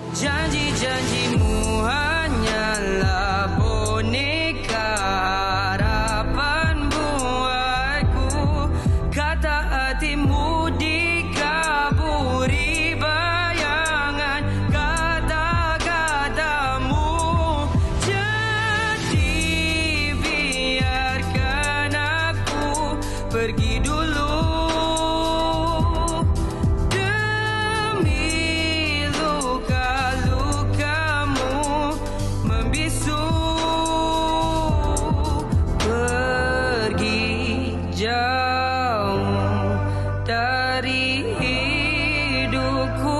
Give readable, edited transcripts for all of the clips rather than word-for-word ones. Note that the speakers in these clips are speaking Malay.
Janji-janjimu hanyalah boneka, harapan buatku, kata hatimu dikaburi bayangan kata-katamu. Jadi biarkan aku pergi dulu. Jauh dari hidupku,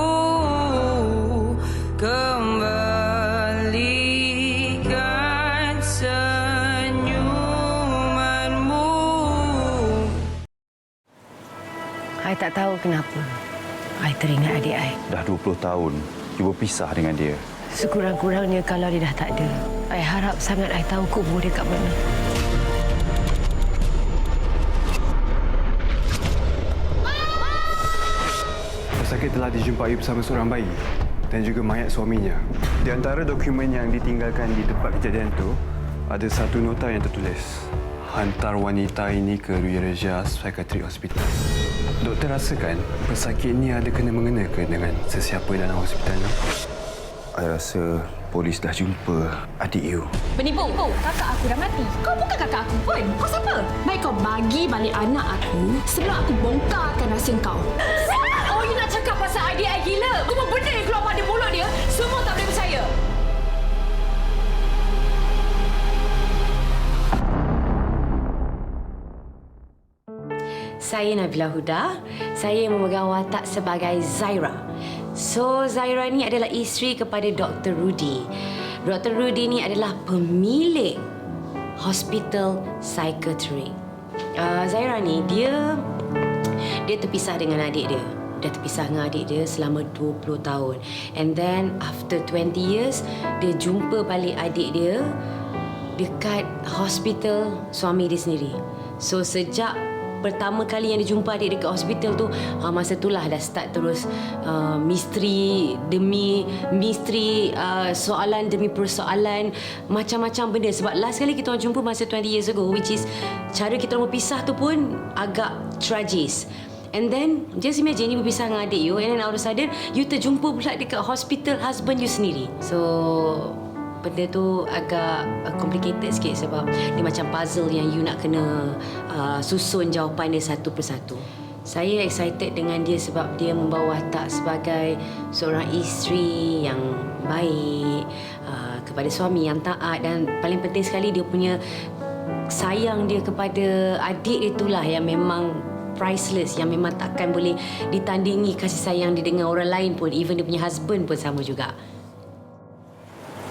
kembalikan senyumanmu. I tak tahu kenapa I teringat adik I. Dah 20 tahun you berpisah dengan dia. Sekurang-kurangnya kalau dia dah tak ada, I harap sangat I tahu kubur dia kat mana. Pesakit telah dijumpai bersama seorang bayi dan juga mayat suaminya. Di antara dokumen yang ditinggalkan di tempat kejadian itu, ada satu nota yang tertulis, hantar wanita ini ke Ruyareja Psychiatric Hospital. Doktor rasakan pesakit ini ada kena-mengena ke dengan sesiapa dalam hospital ini? I rasa polis dah jumpa adik you. Penipu! Kakak aku dah mati. Kau bukan kakak aku pun. Kau siapa? Baik kau bagi balik anak aku sebelum aku bongkarkan rahsia kau. Oh, you nak cakap pasal adik I gila? Semua benda yang keluar pada mulut dia, semua tak boleh percaya. Saya Nabila Huda. Saya memegang watak sebagai Zaira. So, Zaira ni adalah isteri kepada Dr. Rudy. Dr. Rudy ni adalah pemilik hospital psychiatric. Zaira ni, dia terpisah dengan adik dia. Dia terpisah dengan adik dia selama 20 tahun. And then, after 20 years, dia jumpa balik adik dia dekat hospital suami dia sendiri. So, sejak pertama kali yang dia jumpa adik dekat hospital tu, masa itulah dah start terus misteri demi misteri, soalan demi persoalan, macam-macam benda. Sebab last kali kita orang jumpa masa 20 years ago, which is cara kita orang berpisah tu pun agak tragis. And then, just imagine you berpisah dengan adik you, and then out of sudden, you terjumpa pula dekat hospital husband you sendiri. So, benda tu agak complicated sikit sebab dia macam puzzle yang you nak kena susun jawapan dia satu persatu. Saya excited dengan dia sebab dia membawa watak sebagai seorang isteri yang baik, kepada suami yang taat, dan paling penting sekali dia punya sayang dia kepada adik itulah yang memang priceless, yang memang takkan boleh ditandingi kasih sayang dia dengan orang lain pun, even dia punya husband pun sama juga.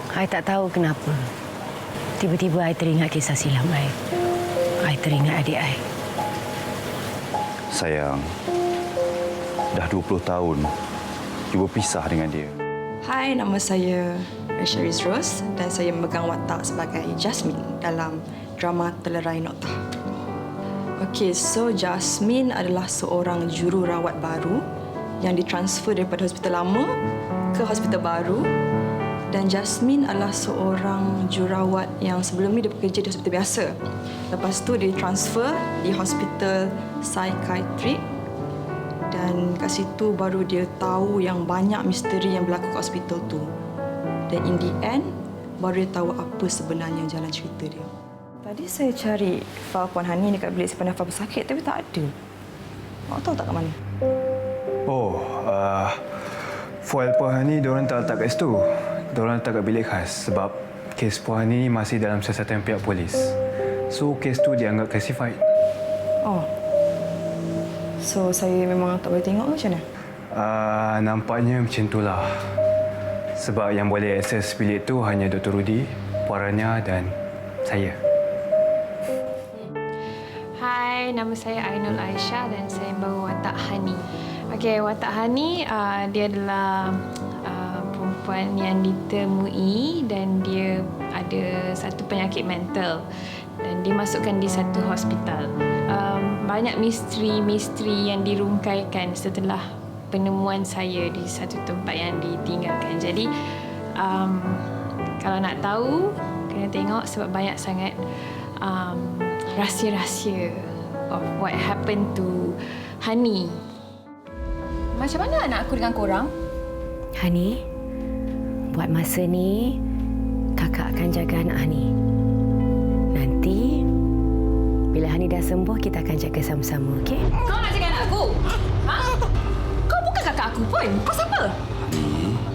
I tak tahu kenapa. Tiba-tiba I teringat kisah silam I. I teringat adik I. Sayang, dah 20 tahun you berpisah dengan dia. Hai, nama saya Sharis Rose dan saya memegang watak sebagai Jasmine dalam drama Telerai Noktah. Okey, so Jasmine adalah seorang jururawat baru yang ditransfer daripada hospital lama ke hospital baru. Dan Jasmine adalah seorang jururawat yang sebelum ni dia bekerja di hospital biasa. Lepas tu dia transfer di hospital psychiatric dan kat situ baru dia tahu yang banyak misteri yang berlaku kat hospital tu. Dan in the end, baru dia tahu apa sebenarnya jalan cerita dia. Tadi saya cari fail Puan Hani dekat bilik simpan fail pesakit tapi tak ada. Awak tahu tak kat mana? Oh, fail Puan Hani diorang tak letak kat situ. Diorang letak kat bilik khas sebab kes Puan Hani masih dalam siasatan pihak polis. So, kes tu dianggap classified. Oh. So, saya memang tak boleh tengok ke macam mana? Nampaknya macam itulah. Sebab yang boleh akses bilik tu hanya Dr. Rudy, Puan Rania dan saya. Hai, nama saya Ainul Aisyah dan saya membawa watak Hani. Okey, watak Hani dia adalah perempuan yang ditemui dan dia ada satu penyakit mental dan dimasukkan di satu hospital. Banyak misteri-misteri yang dirungkaikan setelah penemuan saya di satu tempat yang ditinggalkan. Jadi kalau nak tahu, kena tengok sebab banyak sangat rahsia-rahsia of what happened to Hani. Macam mana anak aku dengan korang? Hani, buat masa ni, kakak akan jaga anak Hani. Nanti, bila Hani dah sembuh, kita akan jaga sama-sama, okey? Kau nak jaga anak aku? Ha? Kau bukan kakak aku pun. Kau siapa?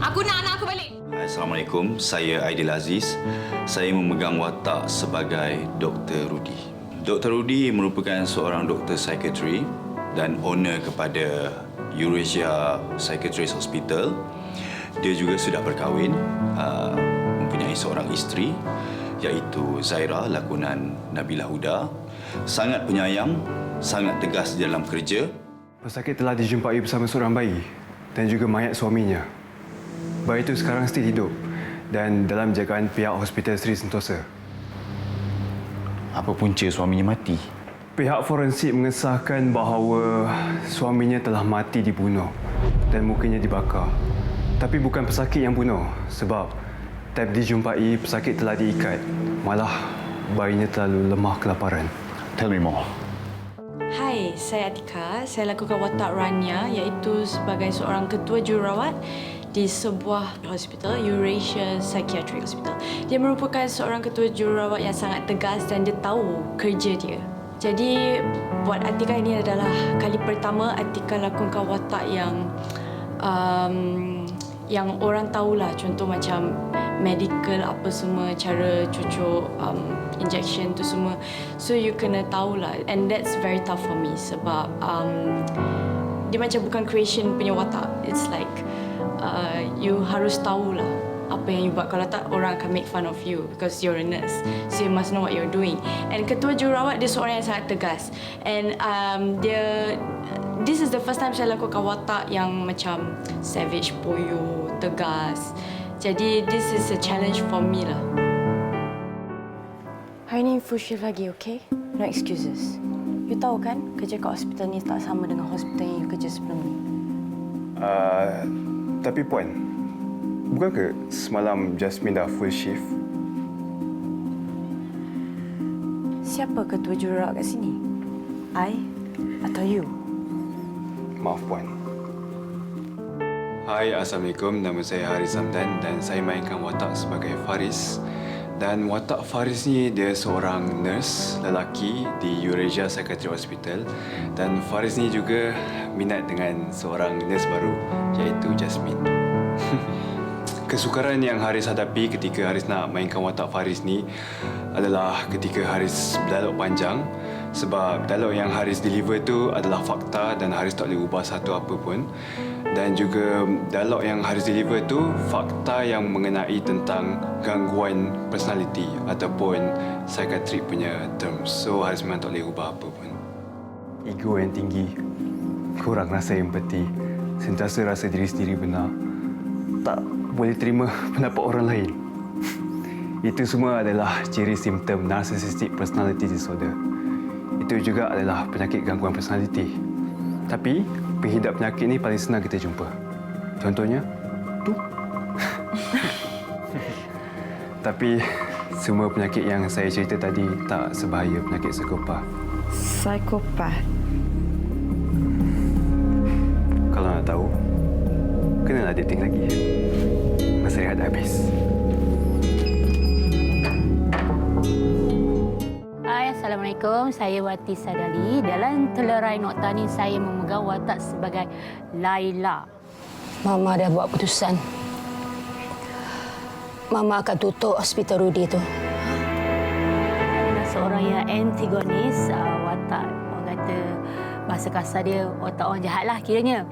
Aku nak anak aku balik. Assalamualaikum, saya Aidil Aziz. Saya memegang watak sebagai Dr. Rudy. Dr. Rudy merupakan seorang doktor psikiatri dan owner kepada Eurasia Psychiatrist Hospital. Dia juga sudah berkahwin, mempunyai seorang isteri iaitu Zaira, lakonan Nabila Huda. Sangat penyayang, sangat tegas di dalam kerja. Pesakit telah dijumpai bersama seorang bayi dan juga mayat suaminya. Bayi itu sekarang still hidup dan dalam jagaan pihak Hospital Sri Sentosa. Apa punca suaminya mati? Pihak forensik mengesahkan bahawa suaminya telah mati dibunuh dan mukanya dibakar. Tapi bukan pesakit yang bunuh sebab time dijumpai pesakit telah diikat. Malah bayinya terlalu lemah kelaparan. Tell me more. Hai, saya Atika. Saya lakukan watak Rania iaitu sebagai seorang ketua jururawat di sebuah hospital, Eurasia Psychiatric Hospital. Dia merupakan seorang ketua jururawat yang sangat tegas dan dia tahu kerja dia. Jadi, buat Atika ini adalah kali pertama Atika lakukan watak yang orang tahulah, contoh macam medical apa semua, cara cucuk injection tu semua. So you kena tahulah, and that's very tough for me sebab dia macam bukan creation punya watak. It's like you harus tahulah apa yang you buat. Kalau tak, orang akan make fun of you because you're a nurse. So you must know what you're doing. And ketua jururawat dia seorang yang sangat tegas. And this is the first time saya lakukan watak yang macam savage, poyo, tegas. Jadi this is a challenge for me lah. Hari ni full shift lagi, okay? No excuses. You tahu kan, kerja kat hospital ni tak sama dengan hospital yang you kerja sebelum ni. Tapi Puan, bukankah semalam Jasmine dah full shift? Siapa ketua jururawat kat sini? I atau you? Maaf Puan. Hai, Assalamualaikum. Nama saya Haris Hamdan dan saya mainkan watak sebagai Faris. Dan watak Faris ni dia seorang nurse lelaki di Eurasia Psychiatric Hospital. Dan Faris ni juga minat dengan seorang nurse baru iaitu Jasmine. Kesukaran yang Haris hadapi ketika Haris nak mainkan watak Faris ni adalah ketika Haris berdialog panjang sebab dialog yang Haris deliver tu adalah fakta dan Haris tak boleh ubah satu apa pun. Dan juga dialog yang Haris deliver tu fakta yang mengenai tentang gangguan personality ataupun psikiatrik punya terms. So Haris memang tak boleh ubah apa pun. Ego yang tinggi, kurang rasa empati, sentiasa rasa diri sendiri benar, tak boleh terima pendapat orang lain. Itu semua adalah ciri simptom narcissistic personality disorder. Itu juga adalah penyakit gangguan personality. Tapi pengidap penyakit ni paling senang kita jumpa. Contohnya, tu. Tapi semua penyakit yang saya cerita tadi tak sebahaya penyakit psikopat. Psikopat? Kalau nak tahu, kenalah dating lagi. Masa rehat dah habis. Hai, Assalamualaikum. Saya Wati Sadali. Dalam Telerai Nokta ni saya memegang watak sebagai Laila. Mama dah buat keputusan. Mama akan tutup hospital Rudy tu. Seorang yang antagonis, watak orang kata bahasa kasar dia watak orang jahat lah kiranya.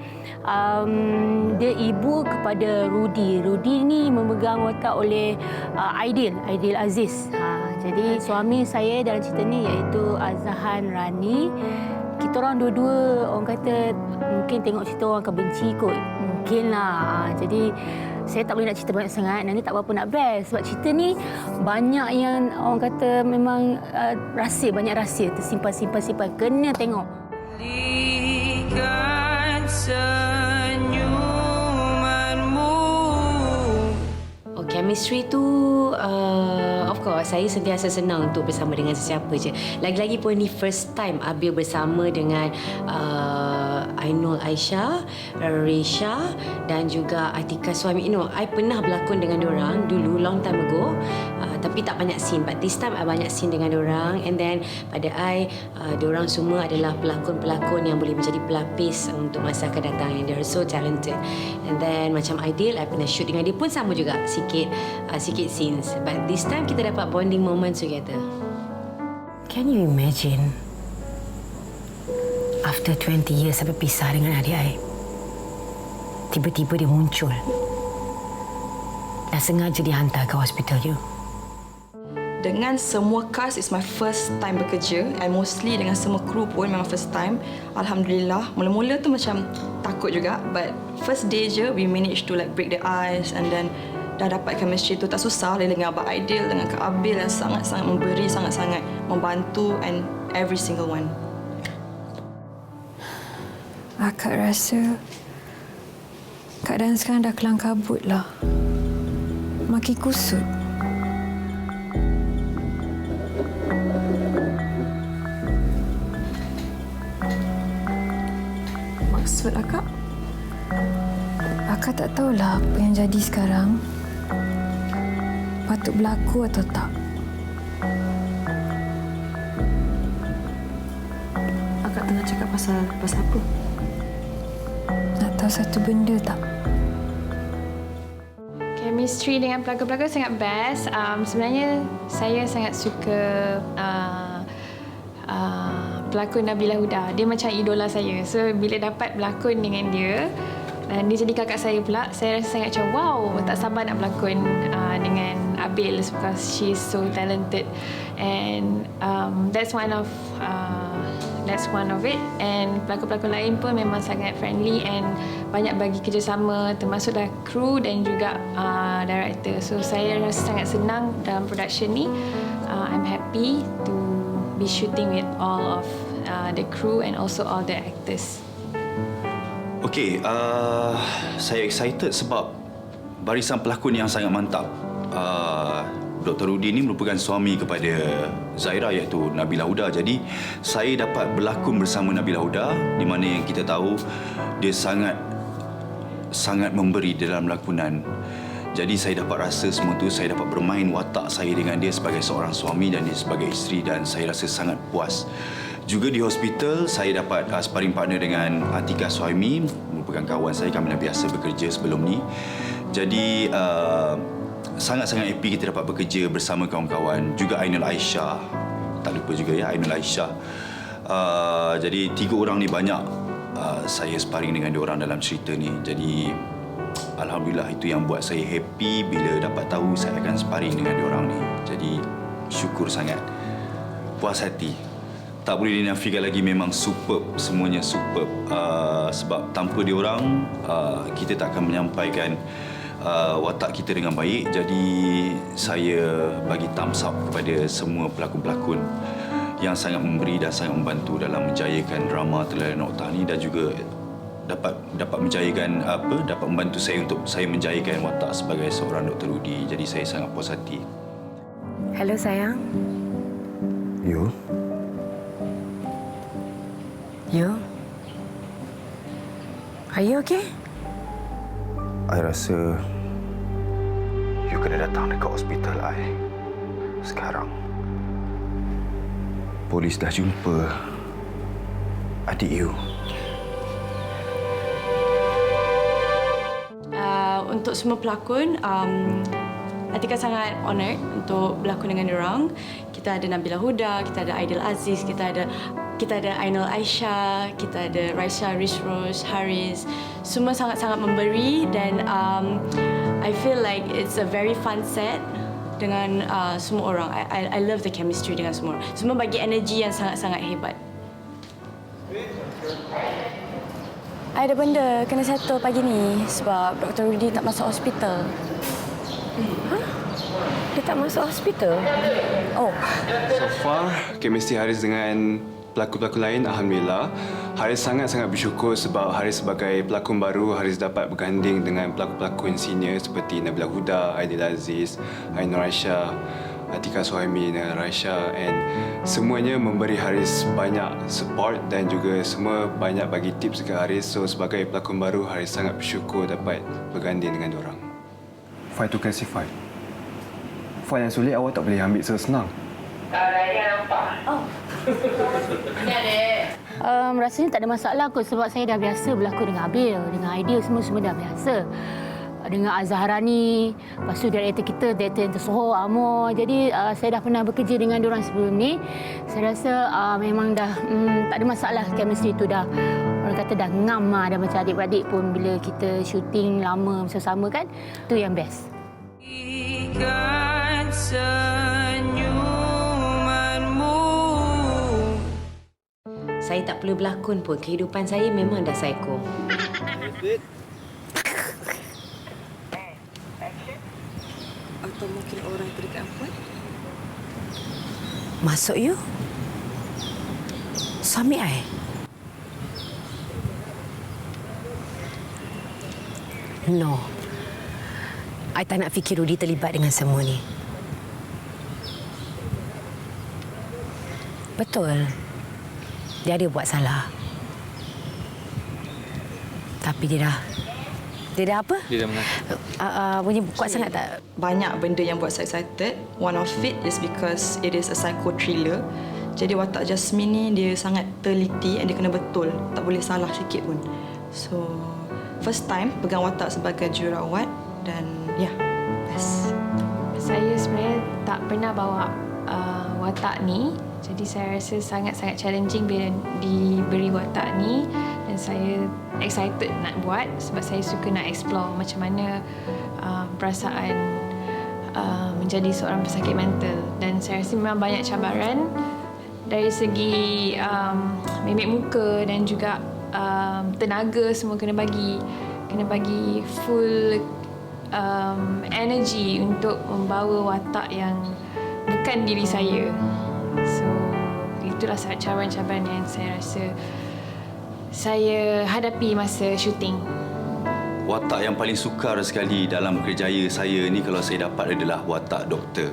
Dia ibu kepada Rudy. Rudy ni memegang watak oleh Aidil Aziz. Jadi suami saya dalam cerita ni iaitu Azhan Rani. Kita orang dua-dua orang kata mungkin tengok cerita orang akan benci kot. Mungkinlah. Jadi saya tak boleh nak cerita banyak sangat. Nanti tak berapa nak best. Sebab cerita ni banyak yang orang kata memang rahsia. Banyak rahsia tersimpan. Kena tengok. Likan senyum chemistry tu, of course, saya sentiasa senang untuk bersama dengan sesiapa je. Lagi-lagi pun ni first time Abil bersama dengan Ainul Aisyah, Resha dan juga Atika Suami. I pernah berlakon dengan diorang dulu, long time ago. Tapi tak banyak scene. But this time, I banyak scene dengan diorang. And then, pada diorang semua adalah pelakon-pelakon yang boleh menjadi pelapis untuk masa akan datang. And they're so talented. And then, macam Aidil, I pernah shoot dengan dia pun sama juga. Sikit scenes. But this time, kita dapat bonding moments together. Can you imagine? After 20 years sampai pisah dengan adik I, tiba-tiba dia muncul. Dah sengaja dihantar ke hospital you. Dengan semua cast, it's my first time bekerja and mostly dengan semua kru pun memang first time. Alhamdulillah, mula-mula tu macam takut juga, but first day je we managed to like break the ice and then dah dapat chemistry tu. Tak susah dengan Abang Aidil, dengan Kak Abil yang sangat-sangat memberi, sangat-sangat membantu and every single one. Akak rasa keadaan sekarang dah kelang kabut lah. Makin kusut. Maksud akak? Akak tak tahulah apa yang jadi sekarang. Patut berlaku atau tak. Akak tengah cakap pasal apa? Nak tahu satu benda tak? Chemistry dengan pelakon-pelakon sangat best. Sebenarnya saya sangat suka pelakon Nabila Huda. Dia macam idola saya. So bila dapat berlakon dengan dia dan dia jadi kakak saya pula, saya rasa sangat macam wow, tak sabar nak berlakon dengan Abil because she's so talented. And that's one of it. And pelakon-pelakon lain pun memang sangat friendly and banyak bagi kerjasama, termasuklah kru dan juga director. So saya rasa sangat senang dalam production ni. I'm happy to be shooting with all of the crew and also all the actors. Okey, saya excited sebab barisan pelakon yang sangat mantap. Dr. Rudy ni merupakan suami kepada Zaira iaitu Nabila Huda. Jadi saya dapat berlakon bersama Nabila Huda di mana yang kita tahu dia sangat memberi dalam lakonan. Jadi saya dapat rasa semua tu, saya dapat bermain watak saya dengan dia sebagai seorang suami dan dia sebagai isteri dan saya rasa sangat puas. Juga di hospital, saya dapat sparring partner dengan Atika Suhaimi, merupakan kawan saya, kami dah biasa bekerja sebelum ni. Jadi sangat-sangat happy kita dapat bekerja bersama kawan-kawan. Juga Ainul Aisyah, tak lupa juga ya Ainul Aisyah. Jadi 3 orang ni banyak saya sparring dengan diorang dalam cerita ni. Jadi alhamdulillah itu yang buat saya happy bila dapat tahu saya akan sparring dengan diorang ni. Jadi syukur sangat, puas hati. Tak boleh dinafikan lagi, memang superb, semuanya superb. Sebab tanpa diorang kita tak akan menyampaikan watak kita dengan baik. Jadi saya bagi thumbs up kepada semua pelakon-pelakon yang sangat memberi dan sangat membantu dalam menjayakan drama Telarai Noktah ni dan juga dapat menjayakan dapat membantu saya untuk saya menjayakan watak sebagai seorang Dr. Rudy. Jadi saya sangat puas hati. Hello sayang. You? You? Are you okay? I rasa you kena datang dekat hospital I. Sekarang. Polis dah jumpa adik you. Untuk semua pelakon, Atika sangat honoured untuk berlakon dengan diorang. Kita ada Nabila Huda, kita ada Aidil Aziz, kita ada Ainul Aisyah, kita ada Raisha, Rose, Haris. Semua sangat-sangat memberi dan I feel like it's a very fun set dengan semua orang. I love the chemistry dengan semua. Semua bagi energi yang sangat-sangat hebat. I ada benda kena settle pagi ni sebab Dr. Rudy tak masuk hospital. Dia tak masuk hospital? Oh, So far, chemistry Haris dengan pelakon-pelakon lain, alhamdulillah. Haris sangat-sangat bersyukur sebab Haris sebagai pelakon baru, Haris dapat berganding dengan pelakon-pelakon senior seperti Nabila Huda, Aidil Aziz, Ainur Aisyah, Atika Suhaimi dan Raisha, and semuanya memberi Haris banyak support dan juga semua banyak bagi tips ke Haris. So sebagai pelakon baru, Haris sangat bersyukur dapat berganding dengan diorang. Fight tu classified. Fight yang sulit awak tak boleh ambil senang. Rasanya tak ada masalah kot sebab saya dah biasa berlakon dengan Abil, dengan Aidil, semua dah biasa. Dengan Azharani, lepas tu director kita, director yang tersohor, Amor. Jadi saya dah pernah bekerja dengan diorang sebelum ni. Saya rasa memang dah tak ada masalah, chemistry tu dah, orang kata dah ngam lah. Dah macam adik-beradik pun bila kita syuting lama bersama kan, tu yang best. Ikan senyumanmu. Saya tak perlu berlakon pun. Kehidupan saya memang dah psycho. Atau mungkin orang terdekat Puan? Masuk you? Suami I? No. I tak nak fikir Rudy terlibat dengan semua ni. Betul. Dia ada buat salah. Tapi dia dah apa? Dia dah mengaku. Bunyi kuat sangat tak? Banyak benda yang buat saya excited. One of it is because it is a psycho thriller. Jadi watak Jasmine ni dia sangat teliti and dia kena betul. Tak boleh salah sikit pun. So, first time pegang watak sebagai jururawat dan best. Saya sebenarnya tak pernah bawa watak ni. Jadi saya rasa sangat-sangat challenging bila diberi watak ni. Dan saya excited nak buat sebab saya suka nak explore macam mana perasaan menjadi seorang pesakit mental. Dan saya rasa memang banyak cabaran dari segi mimik muka dan juga tenaga semua kena bagi full energy untuk membawa watak yang bukan diri saya. So itulah cabaran-cabaran yang saya rasa saya hadapi masa syuting. Watak yang paling sukar sekali dalam kerjaya saya ni kalau saya dapat adalah watak doktor.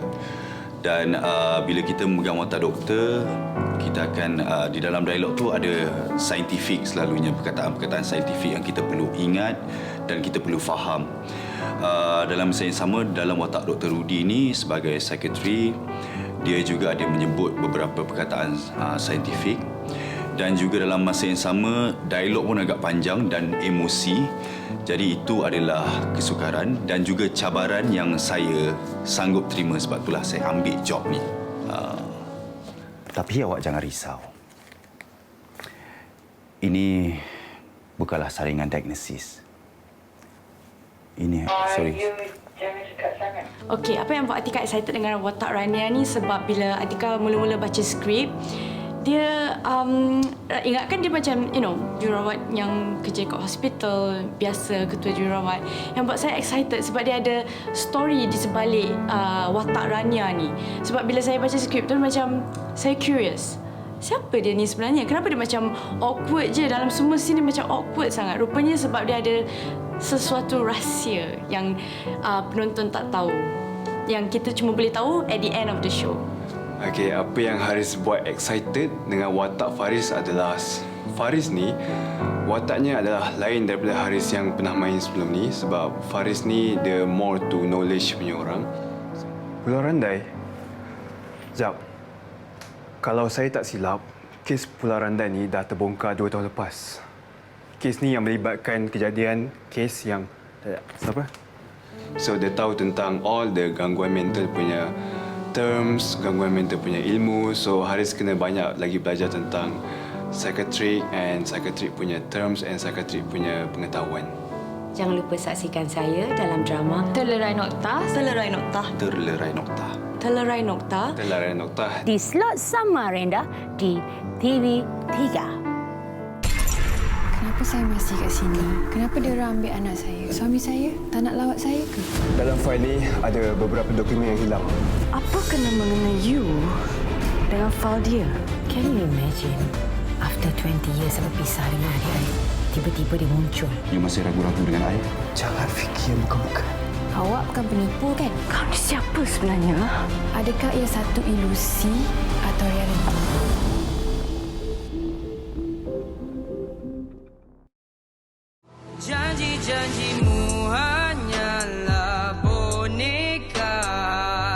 Dan bila kita memegang watak doktor, kita akan di dalam dialog tu ada saintifik, selalunya perkataan-perkataan saintifik yang kita perlu ingat dan kita perlu faham. Dalam masa yang sama, dalam watak Dr. Rudy ni sebagai secretary, dia juga ada menyebut beberapa perkataan saintifik. Dan juga dalam masa yang sama, dialog pun agak panjang dan emosi. Jadi itu adalah kesukaran dan juga cabaran yang saya sanggup terima. Sebab itulah saya ambil job ni. Tapi awak jangan risau. Ini bukanlah saringan diagnosis. Ini, sorry. Okey, apa yang buat Atika excited dengan watak Rania ni sebab bila Atika mula-mula baca skrip, dia ingatkan dia macam, jururawat yang kerja kat hospital, biasa ketua jururawat. Yang buat saya excited sebab dia ada story di sebalik watak Rania ni. Sebab bila saya baca skrip tu macam saya curious. Siapa dia ni sebenarnya? Kenapa dia macam awkward je dalam semua scene, dia macam awkward sangat. Rupanya sebab dia ada sesuatu rahsia yang penonton tak tahu. Yang kita cuma boleh tahu at the end of the show. Okey, apa yang Haris buat excited dengan watak Faris adalah Faris ni wataknya adalah lain daripada Haris yang pernah main sebelum ni sebab Faris ni dia more to knowledge punya orang. Pulau Randai. Sekejap. Kalau saya tak silap, kes Pulau Randai ni dah terbongkar 2 tahun lepas. Kes ni yang melibatkan kejadian kes yang siapa? So dia tahu tentang all the gangguan mental punya terms, gangguan mental punya ilmu. So Haris kena banyak lagi belajar tentang psychiatric punya terms and psychiatric punya pengetahuan. Jangan lupa saksikan saya dalam drama Terlerai Nokta. Terlerai Nokta. Terlerai Nokta. Terlerai Nokta. Terlerai Nokta. Di slot Samarinda di TV3. Kenapa saya masih kat sini? Kenapa dia orang ambil anak saya? Suami saya tak nak lawat saya ke? Dalam fail ni ada beberapa dokumen yang hilang. Apa kena mengenai you dengan file dia? Can you imagine? After 20 years saya berpisah dengan adik-adik, tiba-tiba dia muncul. You masih ragu-ragu dengan I? Jangan fikir bukan-bukan. Awak bukan penipu kan? Kau ni siapa sebenarnya? Adakah ia satu ilusi atau realiti? Janji-janjimu hanyalah boneka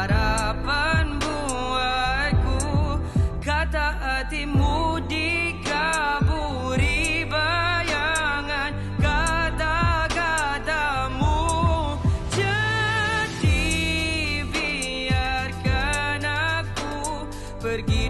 harapan buatku. Kata hatimu dikaburi bayangan kata-katamu. Jadi biarkan aku pergi